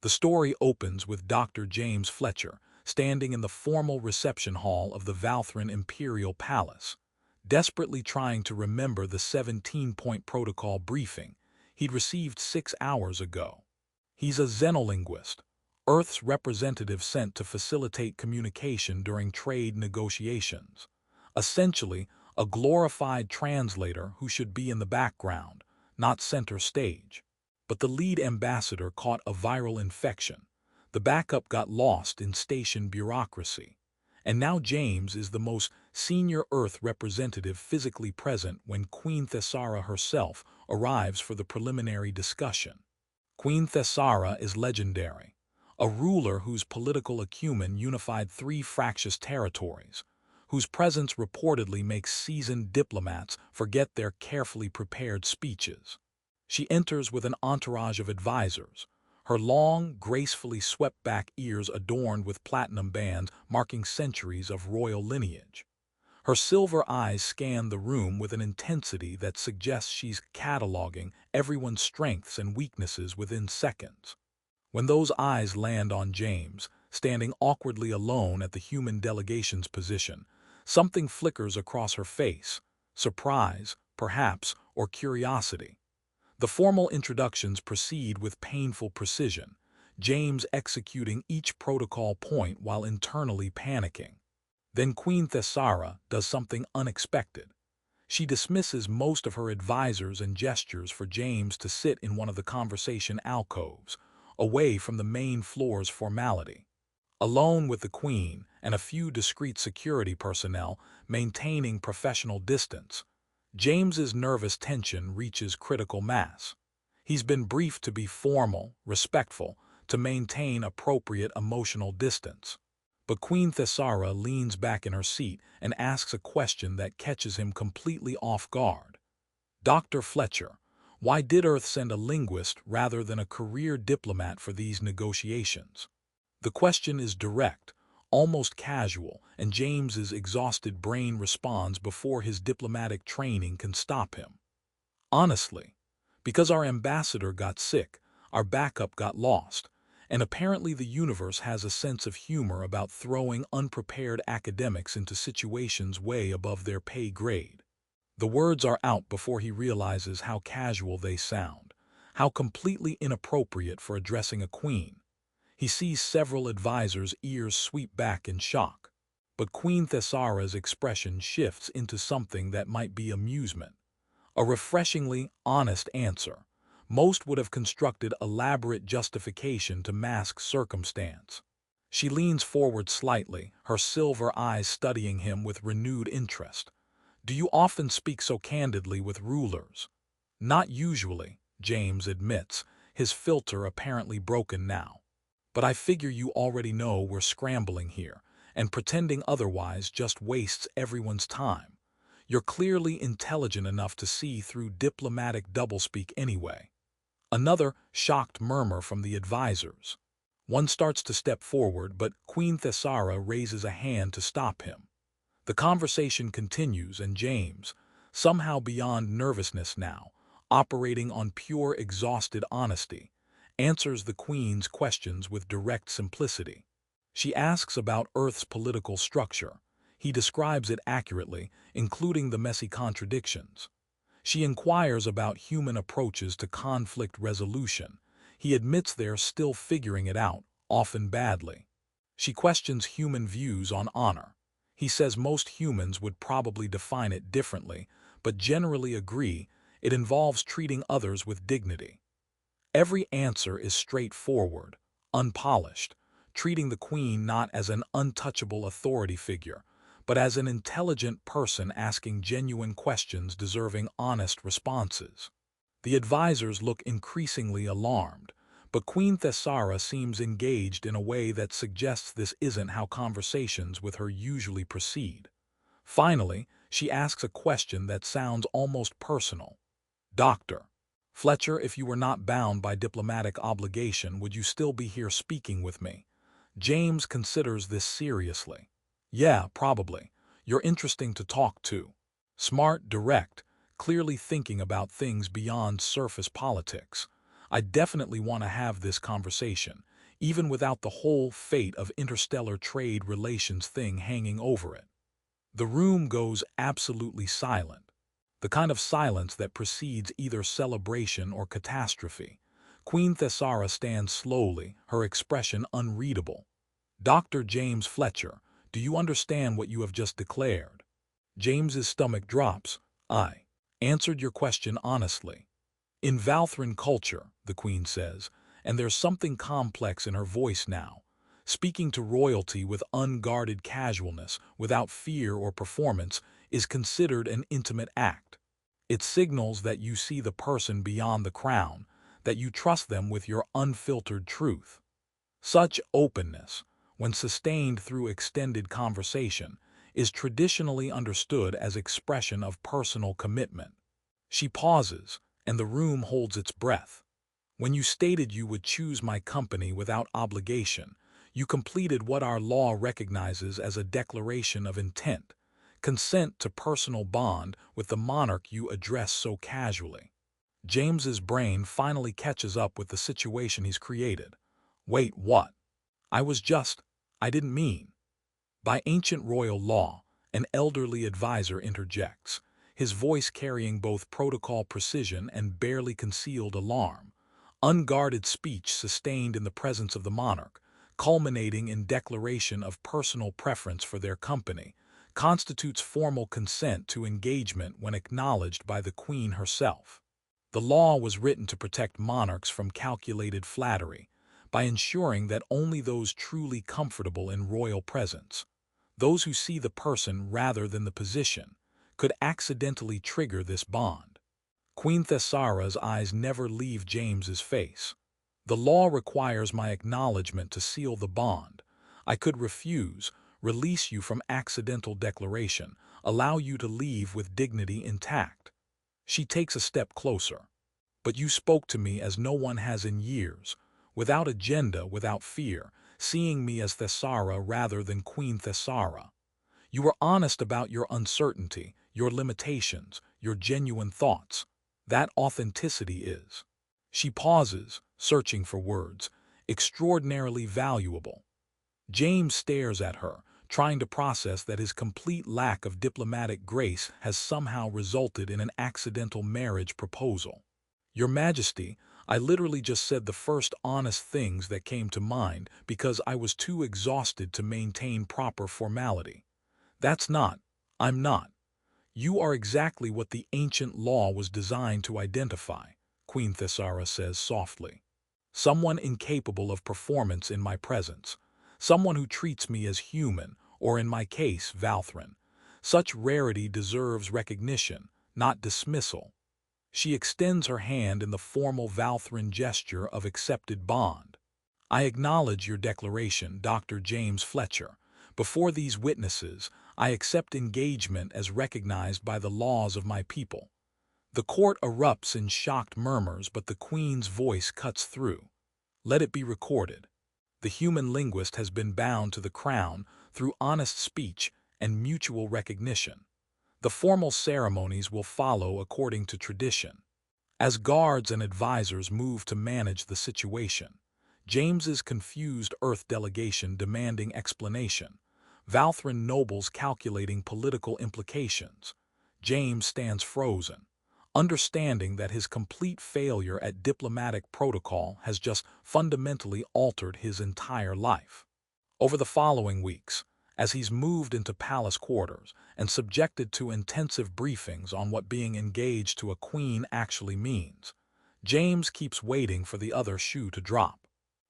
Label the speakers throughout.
Speaker 1: The story opens with Dr. James Fletcher standing in the formal reception hall of the Valthran Imperial Palace, desperately trying to remember the 17-point protocol briefing he'd received 6 hours ago. He's a xenolinguist, Earth's representative sent to facilitate communication during trade negotiations. Essentially, a glorified translator who should be in the background, not center stage. But the lead ambassador caught a viral infection. The backup got lost in station bureaucracy. And now James is the most senior Earth representative physically present when Queen Thessara herself arrives for the preliminary discussion. Queen Thessara is legendary, a ruler whose political acumen unified 3 fractious territories, whose presence reportedly makes seasoned diplomats forget their carefully prepared speeches. She enters with an entourage of advisors, her long, gracefully swept-back ears adorned with platinum bands marking centuries of royal lineage. Her silver eyes scan the room with an intensity that suggests she's cataloging everyone's strengths and weaknesses within seconds. When those eyes land on James, standing awkwardly alone at the human delegation's position, something flickers across her face, surprise, perhaps, or curiosity. The formal introductions proceed with painful precision, James executing each protocol point while internally panicking. Then Queen Thessara does something unexpected. She dismisses most of her advisors and gestures for James to sit in one of the conversation alcoves, away from the main floor's formality. Alone with the Queen and a few discreet security personnel maintaining professional distance, James's nervous tension reaches critical mass. He's been briefed to be formal, respectful, to maintain appropriate emotional distance. But Queen Thessara leans back in her seat and asks a question that catches him completely off guard. Dr. Fletcher, why did Earth send a linguist rather than a career diplomat for these negotiations? The question is direct, almost casual, and James's exhausted brain responds before his diplomatic training can stop him. Honestly, because our ambassador got sick, our backup got lost, and apparently the universe has a sense of humor about throwing unprepared academics into situations way above their pay grade. The words are out before he realizes how casual they sound, how completely inappropriate for addressing a queen. He sees several advisors' ears sweep back in shock. But Queen Thessara's expression shifts into something that might be amusement. A refreshingly honest answer. Most would have constructed elaborate justification to mask circumstance. She leans forward slightly, her silver eyes studying him with renewed interest. Do you often speak so candidly with rulers? Not usually, James admits, his filter apparently broken now. But I figure you already know we're scrambling here, and pretending otherwise just wastes everyone's time. You're clearly intelligent enough to see through diplomatic doublespeak anyway. Another shocked murmur from the advisors. One starts to step forward, but Queen Thessara raises a hand to stop him. The conversation continues, and James, somehow beyond nervousness now, operating on pure exhausted honesty, answers the Queen's questions with direct simplicity. She asks about Earth's political structure. He describes it accurately, including the messy contradictions. She inquires about human approaches to conflict resolution. He admits they're still figuring it out, often badly. She questions human views on honor. He says most humans would probably define it differently, but generally agree it involves treating others with dignity. Every answer is straightforward, unpolished, treating the Queen not as an untouchable authority figure, but as an intelligent person asking genuine questions deserving honest responses. The advisors look increasingly alarmed, but Queen Thessara seems engaged in a way that suggests this isn't how conversations with her usually proceed. Finally, she asks a question that sounds almost personal. Dr. Fletcher, if you were not bound by diplomatic obligation, would you still be here speaking with me? James considers this seriously. Yeah, probably. You're interesting to talk to. Smart, direct, clearly thinking about things beyond surface politics. I definitely want to have this conversation, even without the whole fate of interstellar trade relations thing hanging over it. The room goes absolutely silent, the kind of silence that precedes either celebration or catastrophe. Queen Thessara stands slowly, her expression unreadable. Dr. James Fletcher, do you understand what you have just declared? James's stomach drops. I answered your question honestly. In Valthran culture, the Queen says, and there's something complex in her voice now, speaking to royalty with unguarded casualness, without fear or performance, is considered an intimate act. It signals that you see the person beyond the crown, that you trust them with your unfiltered truth. Such openness, when sustained through extended conversation, is traditionally understood as expression of personal commitment. She pauses, and the room holds its breath. When you stated you would choose my company without obligation, you completed what our law recognizes as a declaration of intent, consent to personal bond with the monarch you address so casually. James's brain finally catches up with the situation he's created. Wait, what? I didn't mean. By ancient royal law, an elderly advisor interjects, his voice carrying both protocol precision and barely concealed alarm. Unguarded speech sustained in the presence of the monarch, culminating in declaration of personal preference for their company, constitutes formal consent to engagement when acknowledged by the Queen herself. The law was written to protect monarchs from calculated flattery, by ensuring that only those truly comfortable in royal presence, those who see the person rather than the position, could accidentally trigger this bond. Queen Thessara's eyes never leave James's face. The law requires my acknowledgement to seal the bond. I could refuse, release you from accidental declaration, allow you to leave with dignity intact. She takes a step closer. But you spoke to me as no one has in years, without agenda, without fear, seeing me as Thessara rather than Queen Thessara. You were honest about your uncertainty, your limitations, your genuine thoughts. That authenticity is. She pauses, searching for words, extraordinarily valuable. James stares at her, trying to process that his complete lack of diplomatic grace has somehow resulted in an accidental marriage proposal. Your Majesty, I literally just said the first honest things that came to mind because I was too exhausted to maintain proper formality. I'm not. You are exactly what the ancient law was designed to identify, Queen Thessara says softly. Someone incapable of performance in my presence. Someone who treats me as human, or in my case, Valthran. Such rarity deserves recognition, not dismissal. She extends her hand in the formal Valthran gesture of accepted bond. I acknowledge your declaration, Dr. James Fletcher. Before these witnesses, I accept engagement as recognized by the laws of my people. The court erupts in shocked murmurs, but the Queen's voice cuts through. Let it be recorded. The human linguist has been bound to the crown through honest speech and mutual recognition. The formal ceremonies will follow according to tradition. As guards and advisors move to manage the situation, James's confused Earth delegation demanding explanation, Valthran nobles calculating political implications, James stands frozen, understanding that his complete failure at diplomatic protocol has just fundamentally altered his entire life. Over the following weeks, as he's moved into palace quarters and subjected to intensive briefings on what being engaged to a queen actually means, James keeps waiting for the other shoe to drop.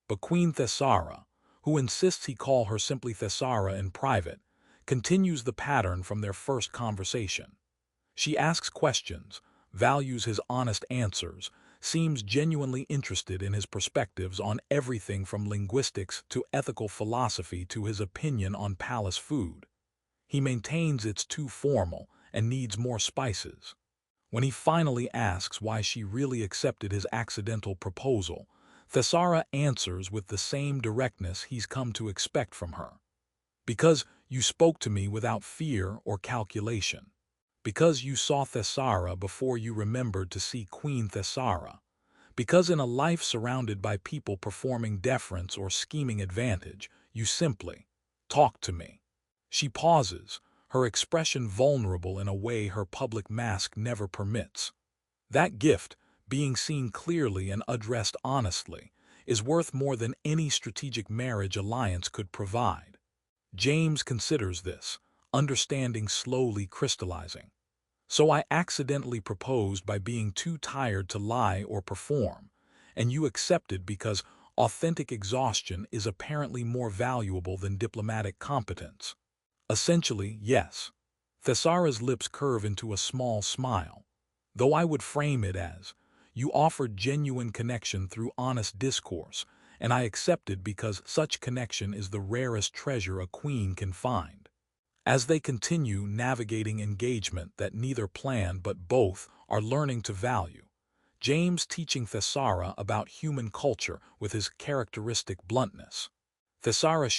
Speaker 1: But Queen Thessara, who insists he call her simply Thessara in private, continues the pattern from their first conversation. She asks questions, values his honest answers, seems genuinely interested in his perspectives on everything from linguistics to ethical philosophy to his opinion on palace food. He maintains it's too formal and needs more spices. When he finally asks why she really accepted his accidental proposal, Thessara answers with the same directness he's come to expect from her. Because you spoke to me without fear or calculation. Because you saw Thessara before you remembered to see Queen Thessara. Because in a life surrounded by people performing deference or scheming advantage, you simply talk to me. She pauses, her expression vulnerable in a way her public mask never permits. That gift, being seen clearly and addressed honestly, is worth more than any strategic marriage alliance could provide. James considers this, understanding slowly crystallizing. So I accidentally proposed by being too tired to lie or perform, and you accepted because authentic exhaustion is apparently more valuable than diplomatic competence. Essentially, yes. Thesara's lips curve into a small smile, though I would frame it as, you offered genuine connection through honest discourse, and I accepted because such connection is the rarest treasure a queen can find. As they continue navigating engagement that neither plan but both are learning to value, James teaching Thesara about human culture with his characteristic bluntness. Thesara